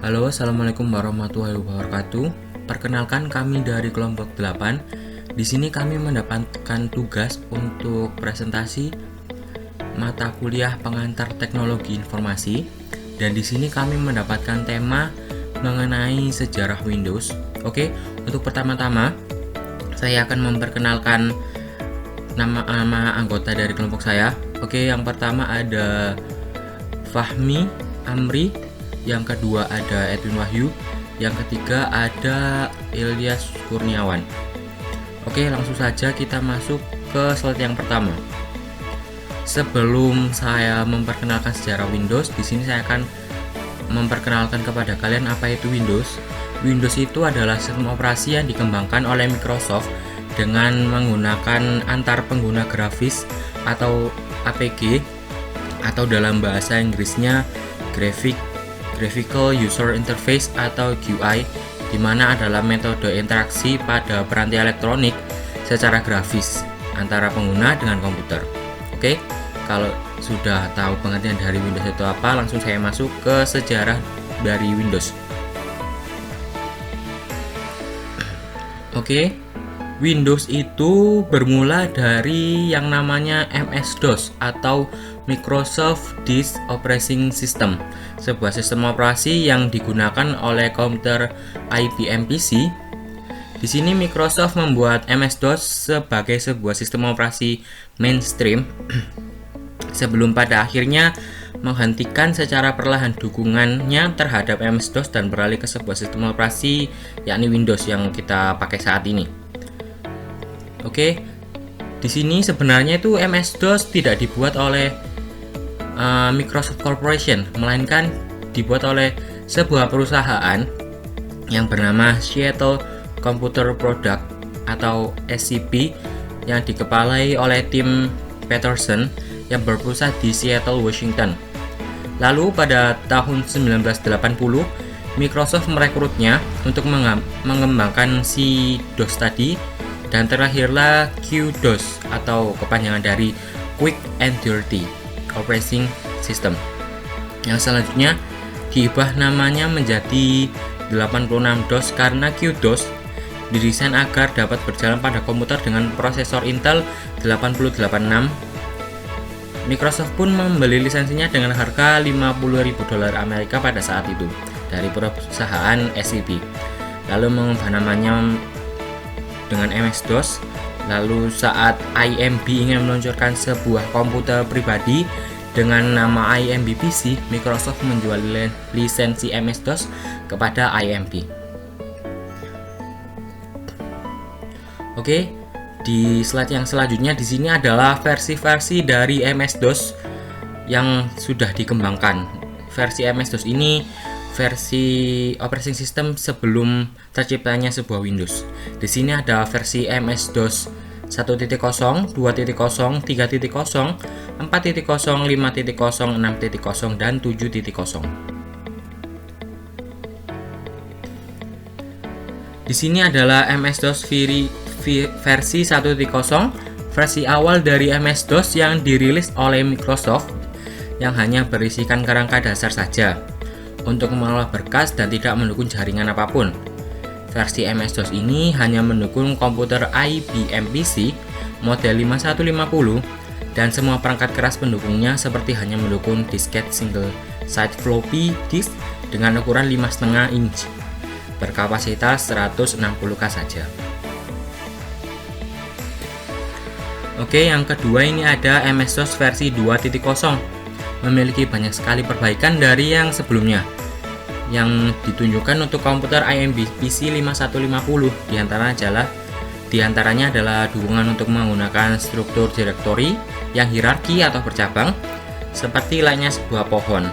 Halo, Assalamualaikum warahmatullahi wabarakatuh. Perkenalkan, kami dari kelompok 8. Di sini kami mendapatkan tugas untuk presentasi mata kuliah pengantar teknologi informasi, dan di sini kami mendapatkan tema mengenai sejarah Windows. Oke, untuk pertama-tama saya akan memperkenalkan nama anggota dari kelompok saya. Oke, yang pertama ada Fahmi Amri, yang kedua ada Edwin Wahyu, yang ketiga ada Ilyas Kurniawan. Oke, langsung saja kita masuk ke slide yang pertama. Sebelum saya memperkenalkan sejarah Windows, di sini saya akan memperkenalkan kepada kalian apa itu Windows. Windows itu adalah sistem operasi yang dikembangkan oleh Microsoft dengan menggunakan antar pengguna grafis atau APG, atau dalam bahasa Inggrisnya Graphical User Interface atau GUI, di mana adalah metode interaksi pada peranti elektronik secara grafis antara pengguna dengan komputer. Oke, kalau sudah tahu pengertian dari Windows itu apa, langsung saya masuk ke sejarah dari Windows. Oke, Windows itu bermula dari yang namanya MS-DOS atau Microsoft Disk Operating System, sebuah sistem operasi yang digunakan oleh komputer IBM PC. Di sini Microsoft membuat MS-DOS sebagai sebuah sistem operasi mainstream sebelum pada akhirnya menghentikan secara perlahan dukungannya terhadap MS-DOS dan beralih ke sebuah sistem operasi yakni Windows yang kita pakai saat ini. Oke, di sini sebenarnya itu MS-DOS tidak dibuat oleh Microsoft Corporation, melainkan dibuat oleh sebuah perusahaan yang bernama Seattle Computer Product atau SCP, yang dikepalai oleh Tim Peterson yang berpusat di Seattle, Washington. Lalu pada tahun 1980, Microsoft merekrutnya untuk mengembangkan si DOS tadi, dan terlahirlah QDOS atau kepanjangan dari Quick and Dirty Operating System, yang selanjutnya diubah namanya menjadi 86DOS karena QDOS didesain agar dapat berjalan pada komputer dengan prosesor Intel 8086. Microsoft pun membeli lisensinya dengan harga $50.000 Amerika pada saat itu dari perusahaan SCP, lalu mengubah namanya dengan MS-DOS. Lalu saat IMB ingin meluncurkan sebuah komputer pribadi dengan nama IMB PC, Microsoft menjual lisensi MS-DOS kepada IMB. Oke, di slide yang selanjutnya di sini adalah versi-versi dari MS-DOS yang sudah dikembangkan. Versi MS-DOS ini versi operating system sebelum terciptanya sebuah Windows. Di sini ada versi MS-DOS 1.0, 2.0, 3.0, 4.0, 5.0, 6.0, dan 7.0. Di sini adalah MS-DOS versi 1.0, versi awal dari MS-DOS yang dirilis oleh Microsoft, yang hanya berisikan kerangka dasar saja untuk mengolah berkas dan tidak mendukung jaringan apapun. Versi MS-DOS ini hanya mendukung komputer IBM PC model 5150 dan semua perangkat keras pendukungnya, seperti hanya mendukung disket single side floppy disk dengan ukuran 5,5 inch berkapasitas 160K saja. Oke, yang kedua ini ada MS-DOS versi 2.0, memiliki banyak sekali perbaikan dari yang sebelumnya yang ditunjukkan untuk komputer IBM PC 5150. Diantaranya adalah dukungan untuk menggunakan struktur direktori yang hierarki atau bercabang seperti layaknya sebuah pohon.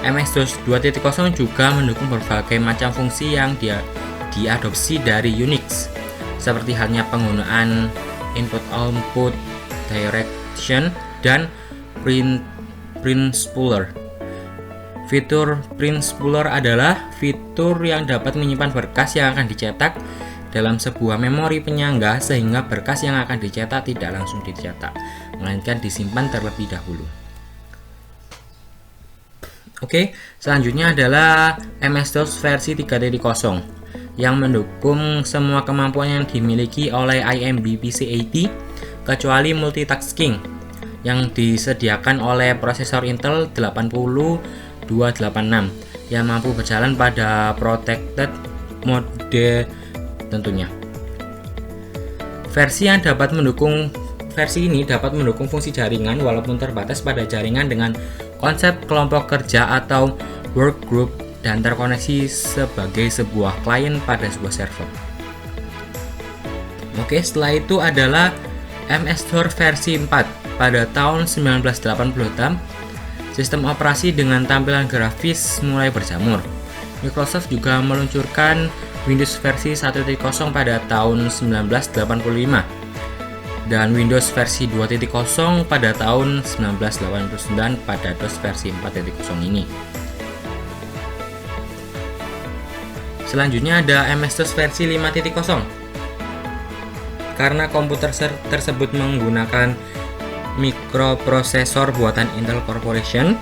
MS-DOS 2.0 juga mendukung berbagai macam fungsi yang diadopsi dari Unix, seperti halnya penggunaan input-output direction dan print spooler. Fitur print spooler adalah fitur yang dapat menyimpan berkas yang akan dicetak dalam sebuah memori penyangga, sehingga berkas yang akan dicetak tidak langsung dicetak, melainkan disimpan terlebih dahulu. Oke, selanjutnya adalah MS-DOS versi 3.0 yang mendukung semua kemampuan yang dimiliki oleh IMB PC80 kecuali multitasking yang disediakan oleh prosesor Intel 80286 yang mampu berjalan pada protected mode tentunya. Versi ini dapat mendukung fungsi jaringan walaupun terbatas pada jaringan dengan konsep kelompok kerja atau workgroup dan terkoneksi sebagai sebuah klien pada sebuah server. Oke, setelah itu adalah MS-DOS versi 4 pada tahun 1986. Sistem operasi dengan tampilan grafis mulai berjamur. Microsoft juga meluncurkan Windows versi 1.0 pada tahun 1985 dan Windows versi 2.0 pada tahun 1989 pada DOS versi 4.0 ini. Selanjutnya ada MS-DOS versi 5.0. Karena komputer tersebut menggunakan mikroprosesor buatan Intel Corporation,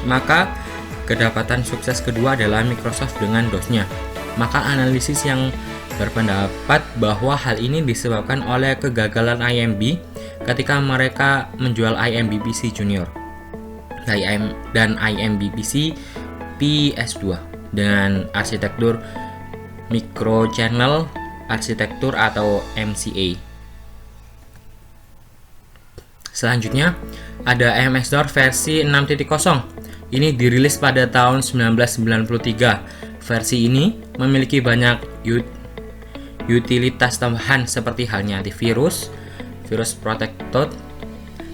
maka kedapatan sukses kedua adalah Microsoft dengan DOS-nya. Maka analisis yang berpendapat bahwa hal ini disebabkan oleh kegagalan IMB ketika mereka menjual IMB PC Junior dan IMB PC PS2 dengan arsitektur microchannel arsitektur atau MCA. Selanjutnya ada MS-DOS versi 6.0. Ini dirilis pada tahun 1993. Versi ini memiliki banyak utilitas tambahan seperti halnya antivirus, virus protected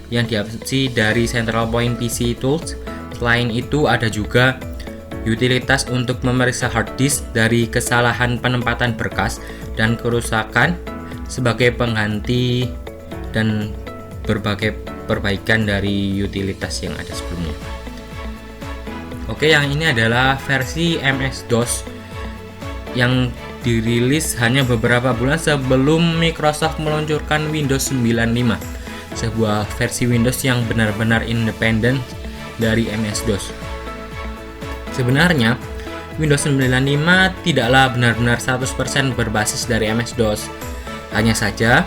yang diadopsi dari Central Point PC Tools. Selain itu ada juga utilitas untuk memeriksa hard disk dari kesalahan penempatan berkas dan kerusakan sebagai pengganti dan berbagai perbaikan dari utilitas yang ada sebelumnya. Oke, yang ini adalah versi MS-DOS yang dirilis hanya beberapa bulan sebelum Microsoft meluncurkan Windows 95, sebuah versi Windows yang benar-benar independen dari MS-DOS. Sebenarnya, Windows 95 tidaklah benar-benar 100% berbasis dari MS-DOS. Hanya saja,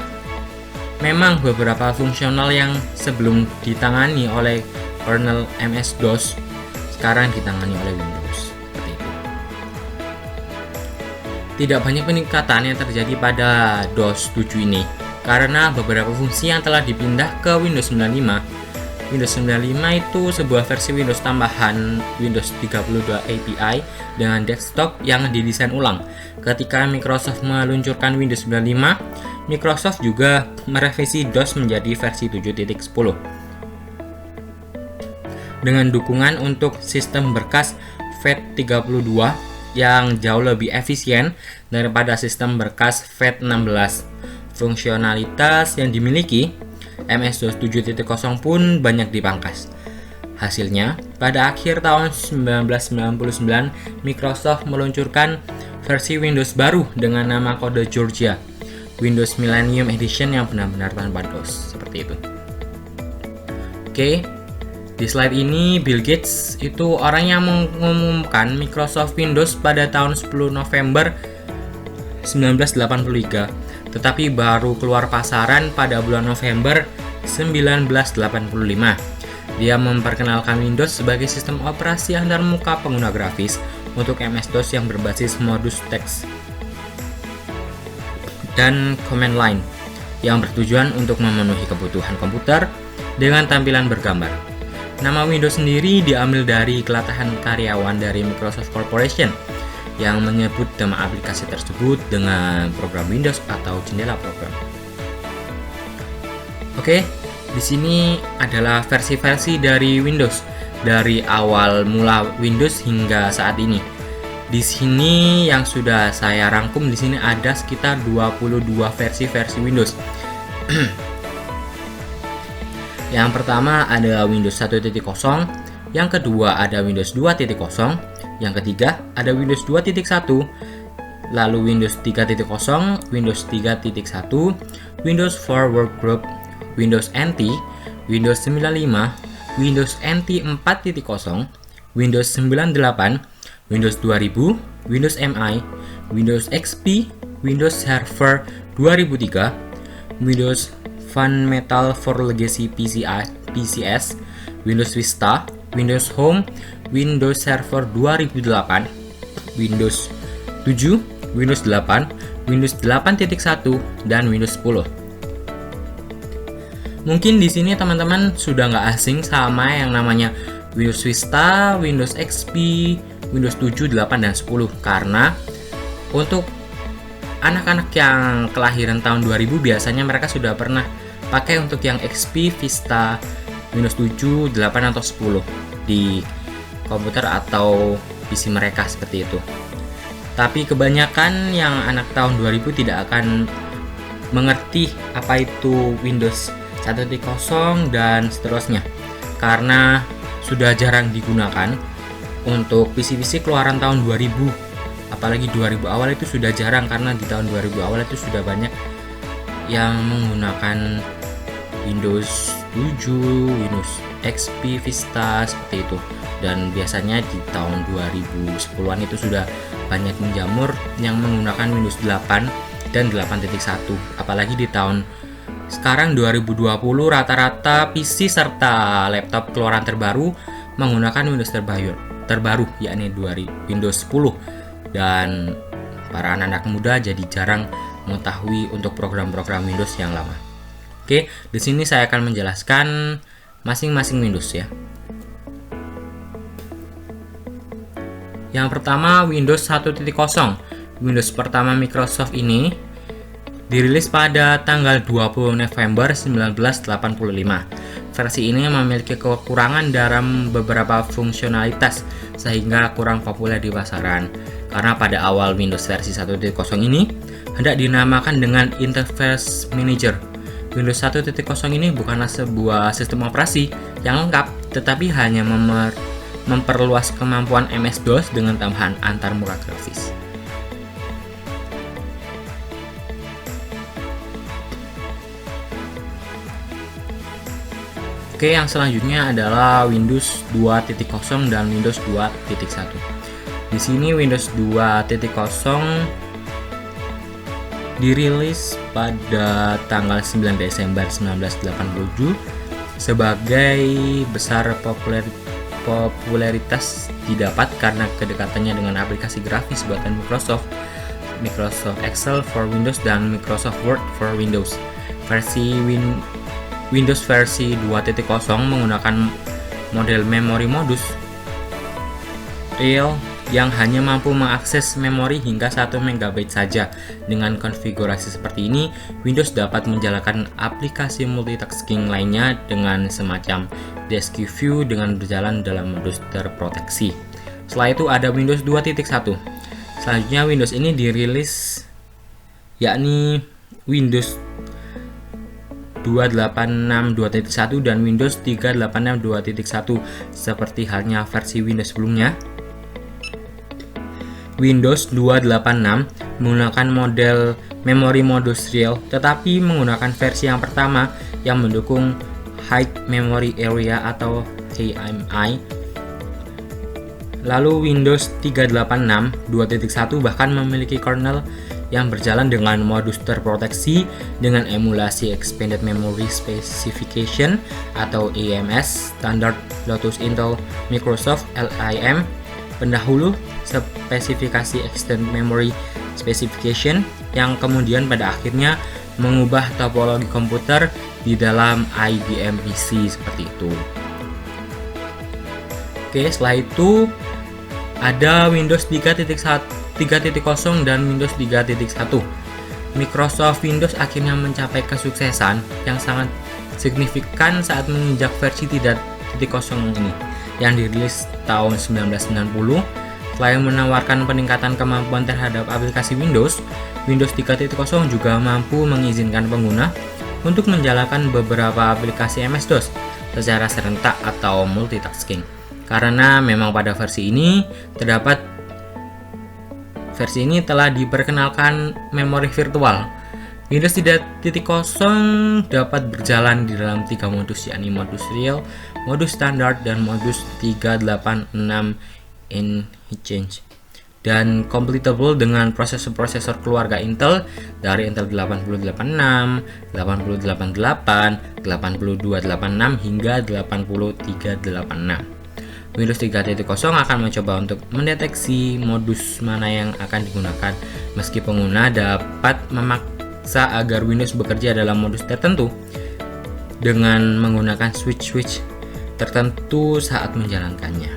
memang beberapa fungsional yang sebelum ditangani oleh kernel MS-DOS sekarang ditangani oleh Windows. Seperti itu. Tidak banyak peningkatan yang terjadi pada DOS 7 ini karena beberapa fungsi yang telah dipindah ke Windows 95. Windows 95 itu sebuah versi Windows tambahan Windows 32 API dengan desktop yang didesain ulang. Ketika Microsoft meluncurkan Windows 95, Microsoft juga merevisi DOS menjadi versi 7.10 dengan dukungan untuk sistem berkas FAT32 yang jauh lebih efisien daripada sistem berkas FAT16. Fungsionalitas yang dimiliki MS-DOS 7.0 pun banyak dipangkas. Hasilnya, pada akhir tahun 1999, Microsoft meluncurkan versi Windows baru dengan nama kode Georgia, Windows Millennium Edition yang benar-benar tanpa DOS, seperti itu. Oke, di slide ini Bill Gates itu orang yang mengumumkan Microsoft Windows pada tahun 10 November 1983, tetapi baru keluar pasaran pada bulan November 1985. Dia memperkenalkan Windows sebagai sistem operasi antarmuka pengguna grafis untuk MS-DOS yang berbasis modus teks dan command line yang bertujuan untuk memenuhi kebutuhan komputer dengan tampilan bergambar. Nama Windows sendiri diambil dari kelatahan karyawan dari Microsoft Corporation yang menyebut nama aplikasi tersebut dengan program Windows atau jendela program. Oke, di sini adalah versi-versi dari Windows dari awal mula Windows hingga saat ini. Di sini yang sudah saya rangkum di sini ada sekitar 22 versi Windows. Yang pertama ada Windows 1.0, yang kedua ada Windows 2.0, yang ketiga ada Windows 2.1, lalu Windows 3.0, Windows 3.1, Windows for Workgroup, Windows NT, Windows 95, Windows NT 4.0, Windows 98, Windows 2000, Windows MI, Windows XP, Windows Server 2003, Windows Fundamentals for Legacy PCS, Windows Vista, Windows Home, Windows Server 2008, Windows 7, Windows 8, Windows 8.1, dan Windows 10. Mungkin di sini teman-teman sudah nggak asing sama yang namanya Windows Vista, Windows XP, Windows 7, 8, dan 10, karena untuk anak-anak yang kelahiran tahun 2000 biasanya mereka sudah pernah pakai untuk yang XP, Vista, Windows 7, 8, atau 10 di komputer atau PC mereka seperti itu. Tapi kebanyakan yang anak tahun 2000 tidak akan mengerti apa itu Windows 1.0 dan seterusnya, karena sudah jarang digunakan. Untuk PC-PC keluaran tahun 2000, apalagi 2000 awal itu sudah jarang, karena di tahun 2000 awal itu sudah banyak yang menggunakan Windows 7, Windows XP, Vista seperti itu. Dan biasanya di tahun 2010-an itu sudah banyak menjamur yang menggunakan Windows 8 dan 8.1. Apalagi di tahun sekarang 2020 rata-rata PC serta laptop keluaran terbaru menggunakan Windows terbaru yakni Windows 10, dan para anak-anak muda jadi jarang mengetahui untuk program-program Windows yang lama. Oke, di sini saya akan menjelaskan masing-masing Windows ya. Yang pertama Windows 1.0. Windows pertama Microsoft ini dirilis pada tanggal 20 November 1985. Versi ini memiliki kekurangan dalam beberapa fungsionalitas sehingga kurang populer di pasaran. Karena pada awal Windows versi 1.0 ini hendak dinamakan dengan Interface Manager. Windows 1.0 ini bukanlah sebuah sistem operasi yang lengkap, tetapi hanya memperluas kemampuan MS-DOS dengan tambahan antarmuka grafis. Oke, yang selanjutnya adalah Windows 2.0 dan Windows 2.1. Di sini Windows 2.0 dirilis pada tanggal 9 Desember 1987 sebagai besar popularitas didapat karena kedekatannya dengan aplikasi grafis buatan Microsoft Excel for Windows dan Microsoft Word for Windows. Windows versi 2.0 menggunakan model memori modus real yang hanya mampu mengakses memori hingga 1 MB saja. Dengan konfigurasi seperti ini, Windows dapat menjalankan aplikasi multitasking lainnya dengan semacam Desk View dengan berjalan dalam modus terproteksi. Setelah itu ada Windows 2.1. Selanjutnya Windows ini dirilis yakni Windows 286 2.1 dan Windows 386 2.1. Seperti halnya versi Windows sebelumnya, Windows 286 menggunakan model memori modus real, tetapi menggunakan versi yang pertama yang mendukung High Memory Area atau HMI. Lalu Windows 386 2.1 bahkan memiliki kernel yang berjalan dengan modus terproteksi dengan emulasi Expanded Memory Specification atau EMS standar Lotus Intel Microsoft LIM, pendahulu spesifikasi Extended Memory Specification yang kemudian pada akhirnya mengubah topologi komputer di dalam IBM PC seperti itu. Oke, setelah itu ada Windows 3.0 dan Windows 3.1. Microsoft Windows akhirnya mencapai kesuksesan yang sangat signifikan saat menginjak versi 3.0 ini yang dirilis tahun 1990. Selain menawarkan peningkatan kemampuan terhadap aplikasi Windows 3.0 juga mampu mengizinkan pengguna untuk menjalankan beberapa aplikasi MS-DOS secara serentak atau multitasking. Karena memang pada versi ini telah diperkenalkan memori virtual. Windows 3.0 dapat berjalan di dalam 3 modus, yakni modus real, modus standar, dan modus 386 Exchange, dan compatible dengan prosesor-prosesor keluarga Intel dari Intel 8086, 8088, 8286 hingga 8386. Windows 3.0 akan mencoba untuk mendeteksi modus mana yang akan digunakan, meski pengguna dapat memaksa agar Windows bekerja dalam modus tertentu dengan menggunakan switch-switch tertentu saat menjalankannya.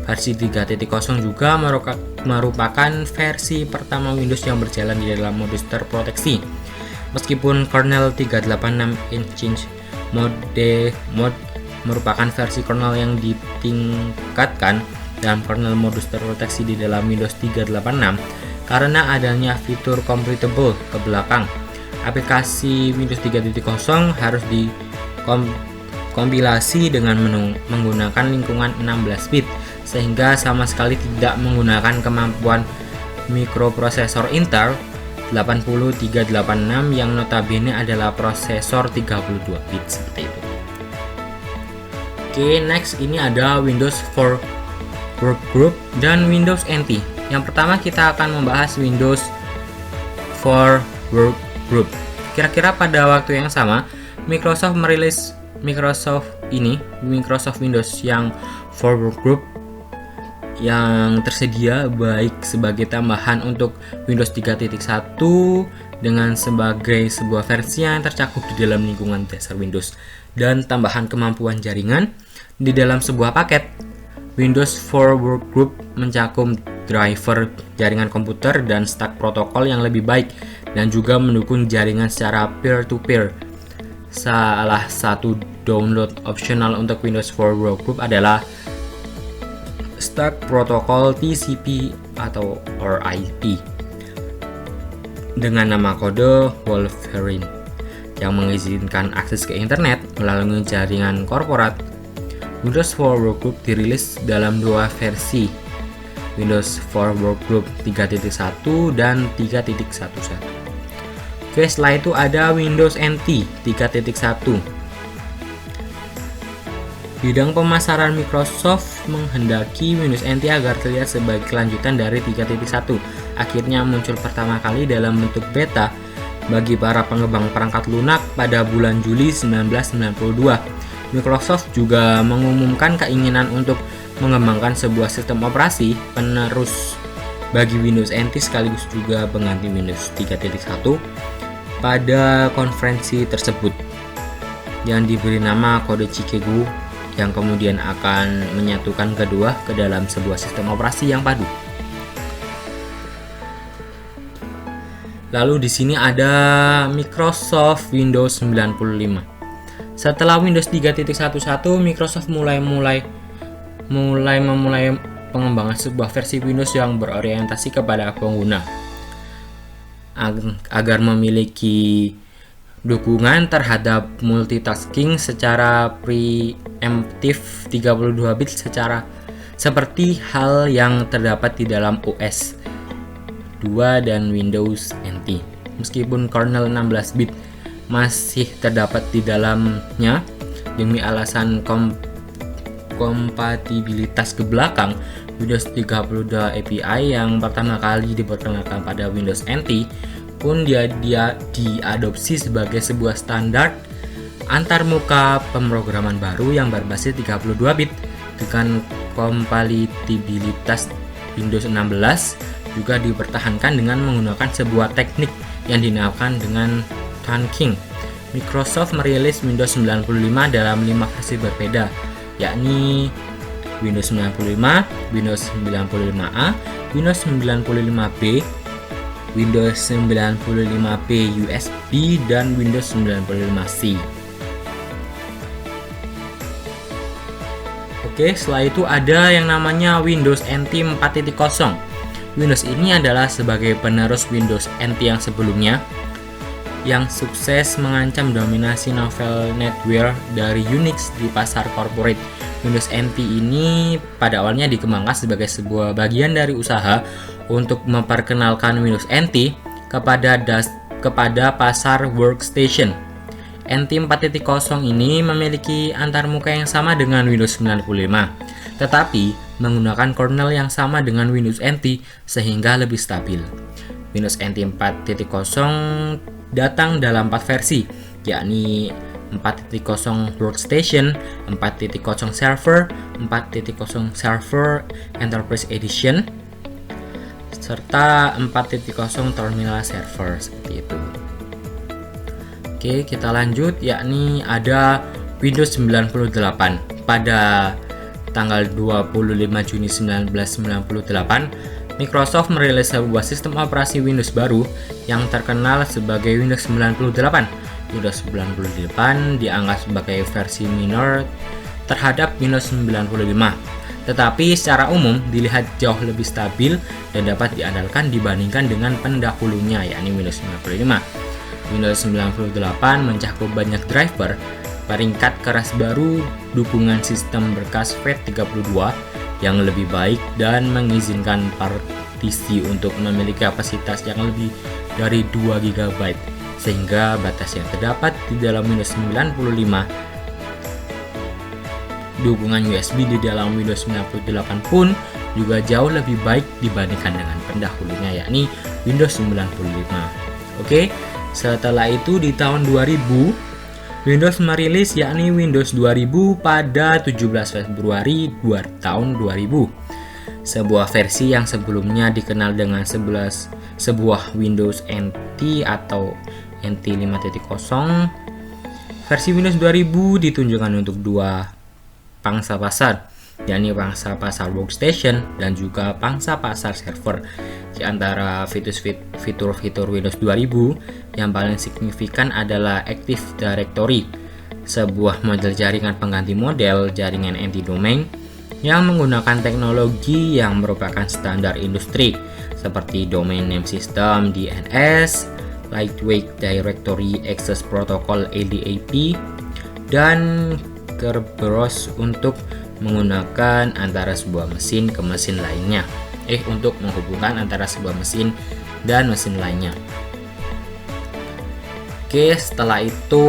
Versi 3.0 juga merupakan versi pertama Windows yang berjalan di dalam modus terproteksi. Meskipun kernel 386 Exchange mode merupakan versi kernel yang ditingkatkan dalam kernel modus terproteksi di dalam Windows 386 karena adanya fitur compatible ke belakang. Aplikasi Windows 3.0 harus dikompilasi dengan menggunakan lingkungan 16 bit, sehingga sama sekali tidak menggunakan kemampuan mikroprosesor Intel 8386 yang notabene adalah prosesor 32 bit seperti itu. Oke, next ini ada Windows for Workgroup dan Windows NT. Yang pertama kita akan membahas Windows for Workgroup. Kira-kira pada waktu yang sama, Microsoft merilis Microsoft Windows yang for Workgroup yang tersedia baik sebagai tambahan untuk Windows 3.1 dengan sebagai sebuah versi yang tercakup di dalam lingkungan dasar Windows dan tambahan kemampuan jaringan di dalam sebuah paket. Windows for Workgroup mencakup driver jaringan komputer dan stack protokol yang lebih baik dan juga mendukung jaringan secara peer-to-peer. Salah satu download opsional untuk Windows for Workgroup adalah Stack Protocol TCP atau IP dengan nama kode Wolverine yang mengizinkan akses ke internet melalui jaringan korporat. Windows for Workgroup dirilis dalam dua versi, Windows for Workgroup 3.1 dan 3.11. Oke, setelah itu ada Windows NT 3.1. Bidang pemasaran Microsoft menghendaki Windows NT agar terlihat sebagai kelanjutan dari 3.1. Akhirnya muncul pertama kali dalam bentuk beta bagi para pengembang perangkat lunak pada bulan Juli 1992. Microsoft juga mengumumkan keinginan untuk mengembangkan sebuah sistem operasi penerus bagi Windows NT sekaligus juga pengganti Windows 3.1 pada konferensi tersebut yang diberi nama kode Chicago, yang kemudian akan menyatukan kedua ke dalam sebuah sistem operasi yang padu. Lalu di sini ada Microsoft Windows 95. Setelah Windows 3.11, Microsoft mulai pengembangan sebuah versi Windows yang berorientasi kepada pengguna agar memiliki dukungan terhadap multitasking secara preemptif 32 bit seperti hal yang terdapat di dalam OS 2 dan Windows NT. Meskipun kernel 16 bit masih terdapat di dalamnya demi alasan kompatibilitas ke belakang, Windows 32 API yang pertama kali diperkenalkan pada Windows NT pun dia diadopsi sebagai sebuah standar antarmuka pemrograman baru yang berbasis 32 bit dengan kompatibilitas Windows 16 juga dipertahankan dengan menggunakan sebuah teknik yang dinamakan dengan trunking. Microsoft merilis Windows 95 dalam 5 versi berbeda, yakni Windows 95, Windows 95A, Windows 95B, Windows 95P USB, dan Windows 95C. Oke, setelah itu ada yang namanya Windows NT 4.0. Windows ini adalah sebagai penerus Windows NT yang sebelumnya, yang sukses mengancam dominasi novel NetWare dari Unix di pasar corporate. Windows NT ini pada awalnya dikembangkan sebagai sebuah bagian dari usaha untuk memperkenalkan Windows NT kepada kepada pasar workstation. NT 4.0 ini memiliki antarmuka yang sama dengan Windows 95, tetapi menggunakan kernel yang sama dengan Windows NT sehingga lebih stabil. Windows NT 4.0 datang dalam 4 versi, yakni 4.0 Workstation, 4.0 Server, 4.0 Server Enterprise Edition, serta 4.0 Terminal Server, seperti itu. Oke, kita lanjut, yakni ada Windows 98. Pada tanggal 25 Juni 1998, Microsoft merilis sebuah sistem operasi Windows baru yang terkenal sebagai Windows 98. Windows 98 dianggap sebagai versi minor terhadap Windows 95, tetapi secara umum dilihat jauh lebih stabil dan dapat diandalkan dibandingkan dengan pendahulunya, yakni Windows 95. Windows 98 mencakup banyak driver, peringkat keras baru, dukungan sistem berkas FAT32 yang lebih baik, dan mengizinkan partisi untuk memiliki kapasitas yang lebih dari 2 GB, sehingga batas yang terdapat di dalam Windows 95. Dukungan USB di dalam Windows 98 pun juga jauh lebih baik dibandingkan dengan pendahulunya, yakni Windows 95. Oke, setelah itu di tahun 2000, Windows merilis yakni Windows 2000 pada 17 Februari tahun 2000. Sebuah versi yang sebelumnya dikenal dengan sebuah Windows NT atau NT 5.0. Versi Windows 2000 ditunjukkan untuk dua pangsa pasar, yakni pangsa pasar workstation dan juga pangsa pasar server. Di antara fitur-fitur Windows 2000 yang paling signifikan adalah Active Directory, sebuah model jaringan pengganti model jaringan anti-domain yang menggunakan teknologi yang merupakan standar industri seperti Domain Name System (DNS), Lightweight Directory Access Protocol (LDAP), dan Kerberos untuk menggunakan antara sebuah mesin ke mesin lainnya. Untuk menghubungkan antara sebuah mesin dan mesin lainnya. Oke, setelah itu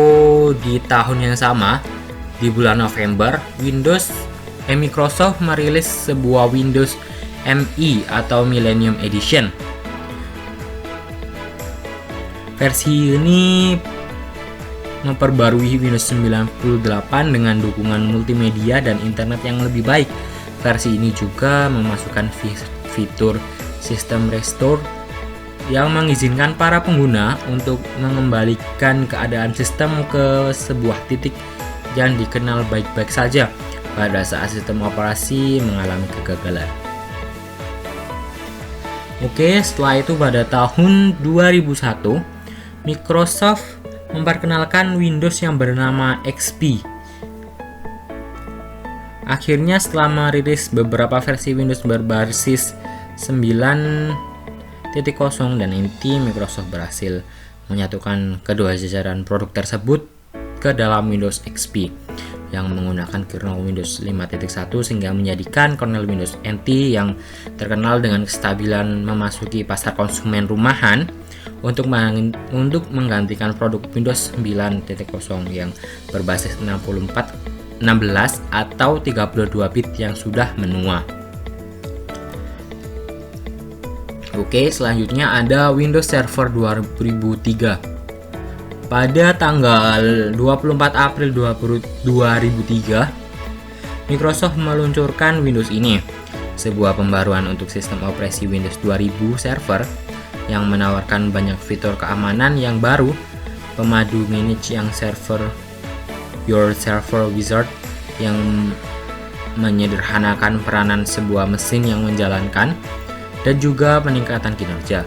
di tahun yang sama, di bulan November, Microsoft merilis sebuah Windows ME atau Millennium Edition. Versi ini memperbarui Windows 98 dengan dukungan multimedia dan internet yang lebih baik. Versi ini juga memasukkan fitur System Restore yang mengizinkan para pengguna untuk mengembalikan keadaan sistem ke sebuah titik yang dikenal baik-baik saja pada saat sistem operasi mengalami kegagalan. Oke, setelah itu pada tahun 2001, Microsoft memperkenalkan Windows yang bernama XP. Akhirnya setelah merilis beberapa versi Windows berbasis 9.0 dan NT, Microsoft berhasil menyatukan kedua jajaran produk tersebut ke dalam Windows XP yang menggunakan kernel Windows 5.1 sehingga menjadikan kernel Windows NT yang terkenal dengan kestabilan memasuki pasar konsumen rumahan untuk menggantikan produk Windows 9.0 yang berbasis 16 atau 32 bit yang sudah menua. Oke, selanjutnya ada Windows Server 2003. Pada tanggal 24 April 2003, Microsoft meluncurkan Windows ini, sebuah pembaruan untuk sistem operasi Windows 2000 Server yang menawarkan banyak fitur keamanan yang baru, pemadu manage yang Your Server Wizard yang menyederhanakan peranan sebuah mesin yang menjalankan, dan juga peningkatan kinerja.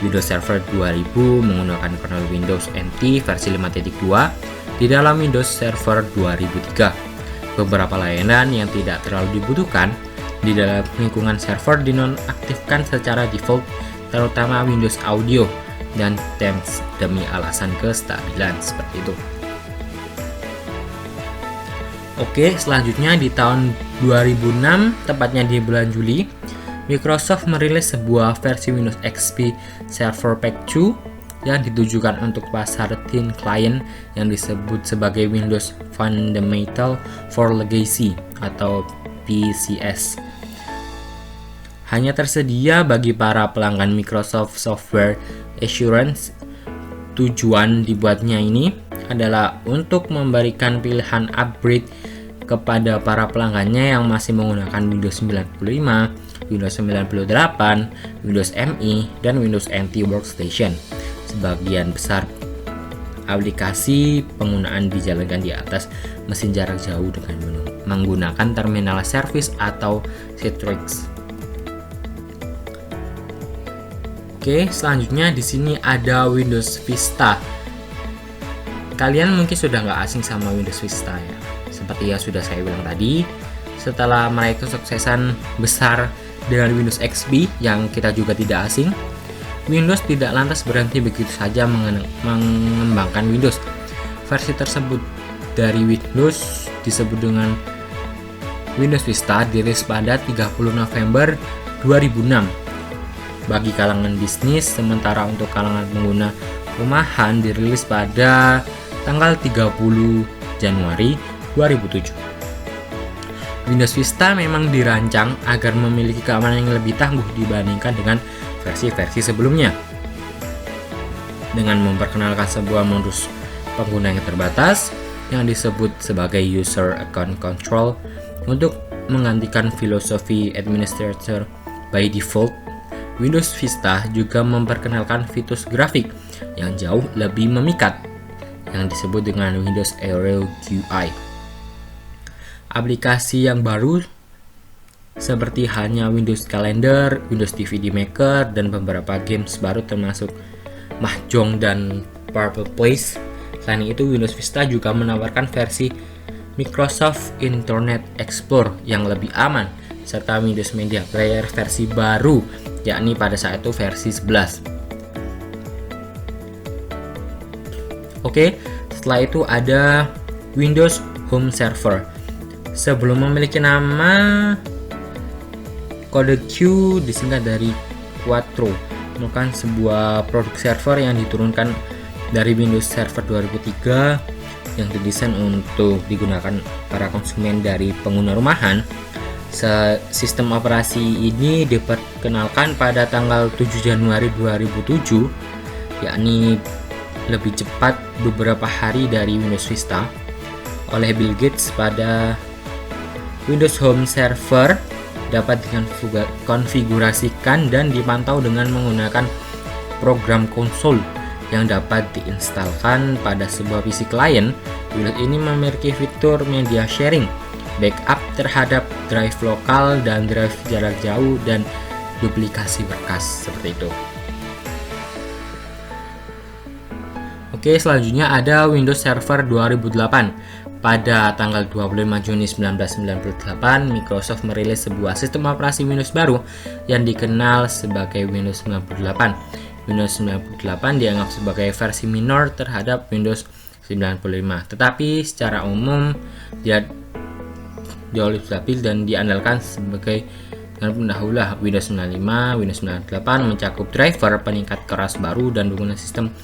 Windows Server 2000 menggunakan kernel Windows NT versi 5.2 di dalam Windows Server 2003. Beberapa layanan yang tidak terlalu dibutuhkan di dalam lingkungan server dinonaktifkan secara default, terutama Windows Audio dan Themes demi alasan kestabilan, seperti itu. Oke, selanjutnya di tahun 2006, tepatnya di bulan Juli, Microsoft merilis sebuah versi Windows XP Server Pack 2 yang ditujukan untuk pasar thin client yang disebut sebagai Windows Fundamental for Legacy atau PCS. Hanya tersedia bagi para pelanggan Microsoft Software Assurance. Tujuan dibuatnya ini adalah untuk memberikan pilihan upgrade kepada para pelanggannya yang masih menggunakan Windows 95, Windows 98, Windows ME, dan Windows NT Workstation. Sebagian besar aplikasi penggunaan dijalankan di atas mesin jarak jauh dengan menggunakan terminal service atau Citrix. Oke, selanjutnya di sini ada Windows Vista. Kalian mungkin sudah nggak asing sama Windows Vista ya. Seperti yang sudah saya bilang tadi, setelah meraih kesuksesan besar dengan Windows XP yang kita juga tidak asing, Windows tidak lantas berhenti begitu saja mengembangkan Windows. Versi tersebut dari Windows disebut dengan Windows Vista dirilis pada 30 November 2006 bagi kalangan bisnis, sementara untuk kalangan pengguna rumahan dirilis pada tanggal 30 Januari 2007. Windows Vista memang dirancang agar memiliki keamanan yang lebih tangguh dibandingkan dengan versi-versi sebelumnya. Dengan memperkenalkan sebuah modus pengguna yang terbatas yang disebut sebagai User Account Control untuk menggantikan filosofi Administrator by Default, Windows Vista juga memperkenalkan fitur grafik yang jauh lebih memikat yang disebut dengan Windows Aero UI. Aplikasi yang baru seperti halnya Windows Calendar, Windows DVD Maker, dan beberapa games baru termasuk Mahjong dan Purple Place. Selain itu, Windows Vista juga menawarkan versi Microsoft Internet Explorer yang lebih aman serta Windows Media Player versi baru, yakni pada saat itu versi 11. Oke, setelah itu ada Windows Home Server. Sebelum memiliki nama, kode Q disingkat dari Quattro, merupakan sebuah produk server yang diturunkan dari Windows Server 2003 yang didesain untuk digunakan para konsumen dari pengguna rumahan. Sistem operasi ini diperkenalkan pada tanggal 7 Januari 2007, yakni lebih cepat beberapa hari dari Windows Vista, oleh Bill Gates. Pada Windows Home Server dapat dikonfigurasikan dan dipantau dengan menggunakan program konsol yang dapat diinstalkan pada sebuah PC klien. Windows ini memiliki fitur media sharing, backup terhadap drive lokal dan drive jarak jauh, dan duplikasi berkas seperti itu. Oke, selanjutnya ada Windows Server 2008. Pada tanggal 25 Juni 1998, Microsoft merilis sebuah sistem operasi Windows baru yang dikenal sebagai Windows 98. Windows 98 dianggap sebagai versi minor terhadap Windows 95, tetapi secara umum dia jauh lebih stabil dan diandalkan sebagai pendahulu. Windows 95, Windows 98 mencakup driver peningkat keras baru dan dukungan sistem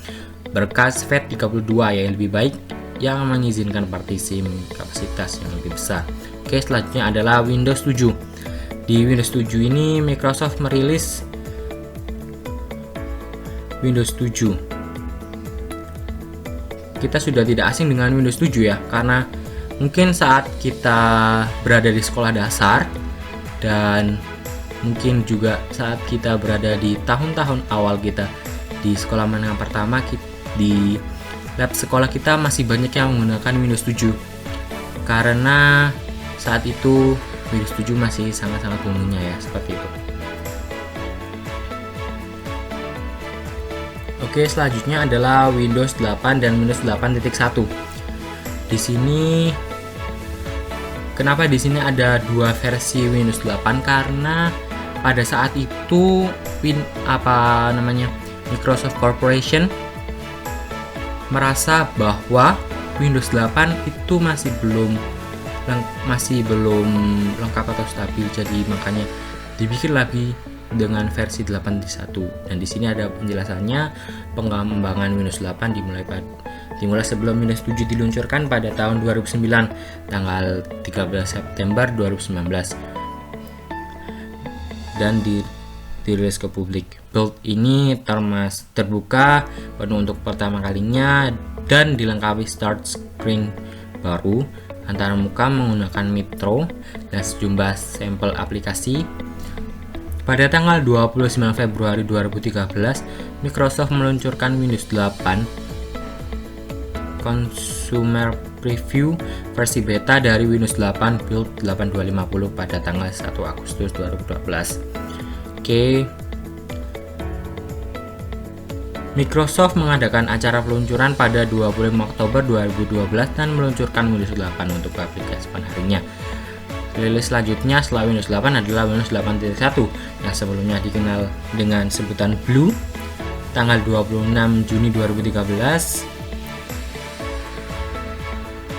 berkas FAT32 yang lebih baik yang mengizinkan partisi kapasitas yang lebih besar. Oke, selanjutnya adalah Windows 7. Di Windows 7 ini Microsoft merilis Windows 7. Kita sudah tidak asing dengan Windows 7 ya, karena mungkin saat kita berada di sekolah dasar dan mungkin juga saat kita berada di tahun-tahun awal kita di sekolah menengah pertama, di lab sekolah kita masih banyak yang menggunakan Windows 7 karena saat itu Windows 7 masih sangat-sangat umumnya ya, seperti itu. Oke, selanjutnya adalah Windows 8 dan Windows 8.1. Di sini kenapa di sini ada dua versi Windows 8? Karena pada saat itu Microsoft Corporation merasa bahwa Windows 8 itu masih belum lengkap atau stabil, jadi makanya dibikin lagi dengan versi 8.1. Dan di sini ada penjelasannya. Pengembangan Windows 8 dimulai sebelum Windows 7 diluncurkan pada tahun 2009, tanggal 13 September 2019, dan dirilis ke publik. Build ini terbuka penuh untuk pertama kalinya dan dilengkapi start screen baru, antarmuka menggunakan Metro dan sejumlah sampel aplikasi. Pada tanggal 29 Februari 2013, Microsoft meluncurkan Windows 8 Consumer Preview versi beta dari Windows 8 Build 8250 pada tanggal 1 Agustus 2012. Oke. Microsoft mengadakan acara peluncuran pada 25 Oktober 2012 dan meluncurkan Windows 8 untuk publik keesokan harinya. Rilis selanjutnya setelah Windows 8 adalah Windows 8.1 yang sebelumnya dikenal dengan sebutan Blue. Tanggal 26 Juni 2013,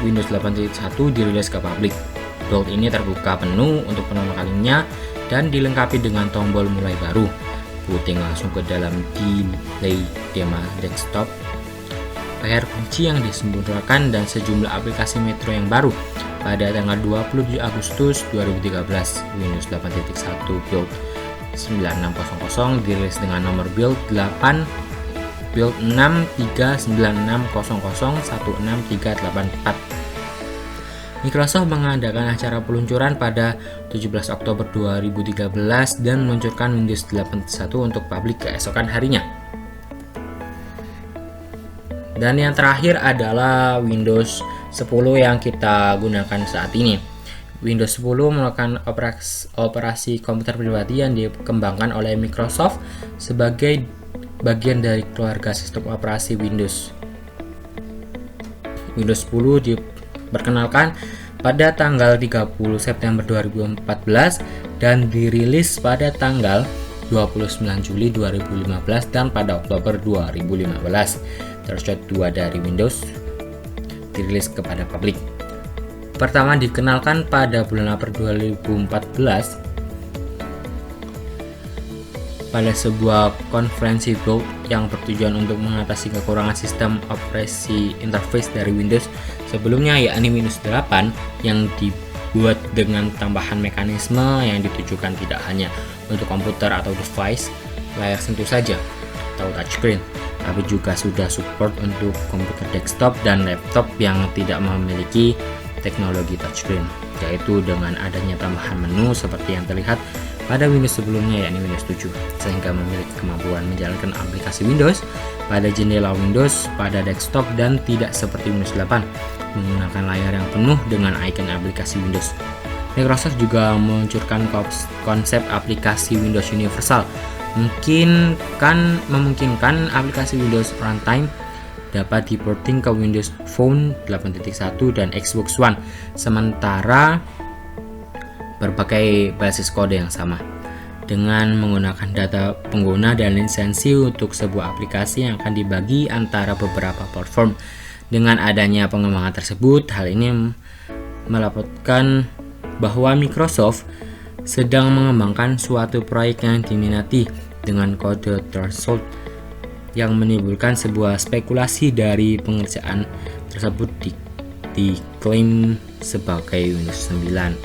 Windows 8.1 dirilis ke publik. Build ini terbuka penuh untuk pertama kalinya dan dilengkapi dengan tombol mulai baru. Puting langsung ke dalam delay tema desktop, layar kunci yang disempurnakan, dan sejumlah aplikasi Metro yang baru. Pada tanggal 27 Agustus 2013, Windows 8.1 Build 9600 dirilis dengan nomor build 63960016384. Microsoft mengadakan acara peluncuran pada 17 Oktober 2013 dan meluncurkan Windows 8.1 untuk publik keesokan harinya. Dan yang terakhir adalah Windows 10 yang kita gunakan saat ini. Windows 10 merupakan operasi komputer pribadi yang dikembangkan oleh Microsoft sebagai bagian dari keluarga sistem operasi Windows. Windows 10 diperkenalkan pada tanggal 30 September 2014 dan dirilis pada tanggal 29 Juli 2015 dan pada Oktober 2015. Versi 2 dari Windows dirilis kepada publik. Pertama dikenalkan pada bulan April 2014 pada sebuah konferensi Build yang bertujuan untuk mengatasi kekurangan sistem operasi interface dari Windows sebelumnya, yakni Windows 8 yang dibuat dengan tambahan mekanisme yang ditujukan tidak hanya untuk komputer atau device layar sentuh saja atau touchscreen, tapi juga sudah support untuk komputer desktop dan laptop yang tidak memiliki teknologi touchscreen, yaitu dengan adanya tambahan menu seperti yang terlihat pada Windows sebelumnya, yakni Windows 7, sehingga memiliki kemampuan menjalankan aplikasi Windows pada jendela Windows pada desktop dan tidak seperti Windows 8 menggunakan layar yang penuh dengan icon aplikasi Windows. Microsoft juga meluncurkan konsep aplikasi Windows Universal, memungkinkan aplikasi Windows Runtime dapat diporting ke Windows Phone 8.1 dan Xbox One, sementara berbagai basis kode yang sama, dengan menggunakan data pengguna dan lisensi untuk sebuah aplikasi yang akan dibagi antara beberapa platform. Dengan adanya pengembangan tersebut, hal ini melaporkan bahwa Microsoft sedang mengembangkan suatu proyek yang diminati dengan kode threshold yang menimbulkan sebuah spekulasi dari pengerjaan tersebut diklaim sebagai Windows 9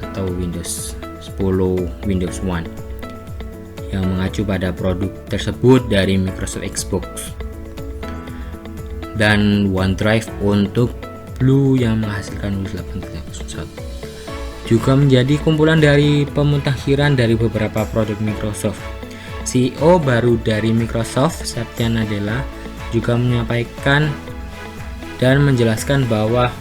atau Windows 10 Windows One yang mengacu pada produk tersebut dari Microsoft Xbox, dan OneDrive untuk Blue yang menghasilkan Windows 8.1 juga menjadi kumpulan dari pemutakhiran dari beberapa produk Microsoft. CEO baru dari Microsoft, Satya Nadella, juga menyampaikan dan menjelaskan bahwa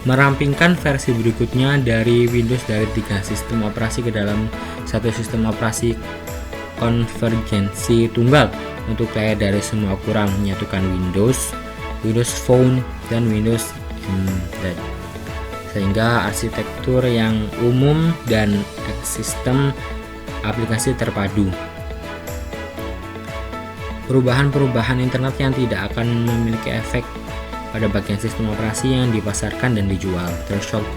merampingkan versi berikutnya dari Windows dari 3 sistem operasi ke dalam satu sistem operasi konvergensi tunggal untuk layar dari semua ukuran, menyatukan Windows Phone, dan Windows Embedded, sehingga arsitektur yang umum dan sistem aplikasi terpadu. Perubahan-perubahan internet yang tidak akan memiliki efek pada bagian sistem operasi yang dipasarkan dan dijual. Threshold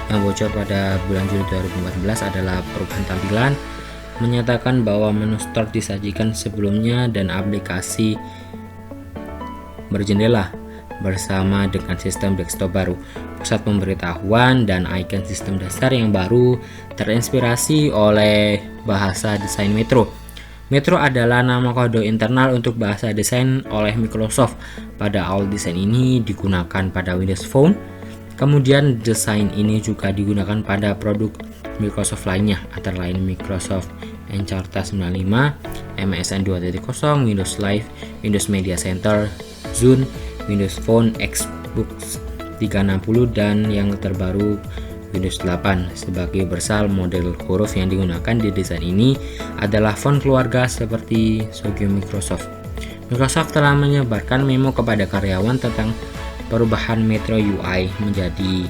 yang bocor pada bulan Juli 2014 adalah perubahan tampilan menyatakan bahwa menu Start disajikan sebelumnya dan aplikasi berjendela bersama dengan sistem desktop baru. Pusat pemberitahuan dan icon sistem dasar yang baru terinspirasi oleh bahasa desain Metro. Metro adalah nama kode internal untuk bahasa desain oleh Microsoft. Pada awal desain ini digunakan pada Windows Phone. Kemudian desain ini juga digunakan pada produk Microsoft lainnya, antara lain Microsoft Encarta 95, MSN 2.0, Windows Live, Windows Media Center, Zune, Windows Phone, Xbox 360, dan yang terbaru Windows 8. Sebagai bersal, model huruf yang digunakan di desain ini adalah font keluarga seperti logo Microsoft. Microsoft telah menyebarkan memo kepada karyawan tentang perubahan Metro UI menjadi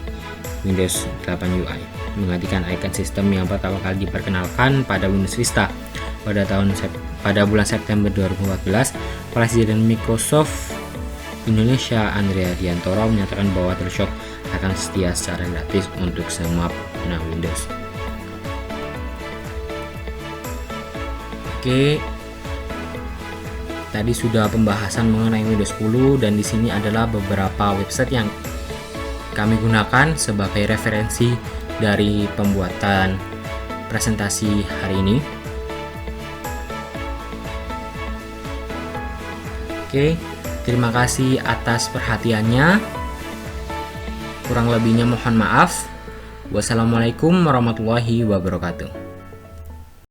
Windows 8 UI, menggantikan icon sistem yang pertama kali diperkenalkan pada Windows Vista. Pada bulan September 2014, Presiden Microsoft Indonesia Andrea Diantoro menyatakan bahwa Telshop akan setia secara gratis untuk semua pengguna Windows. Oke, tadi sudah pembahasan mengenai Windows 10 dan di sini adalah beberapa website yang kami gunakan sebagai referensi dari pembuatan presentasi hari ini. Oke, terima kasih atas perhatiannya. Kurang lebihnya mohon maaf. Wassalamualaikum warahmatullahi wabarakatuh.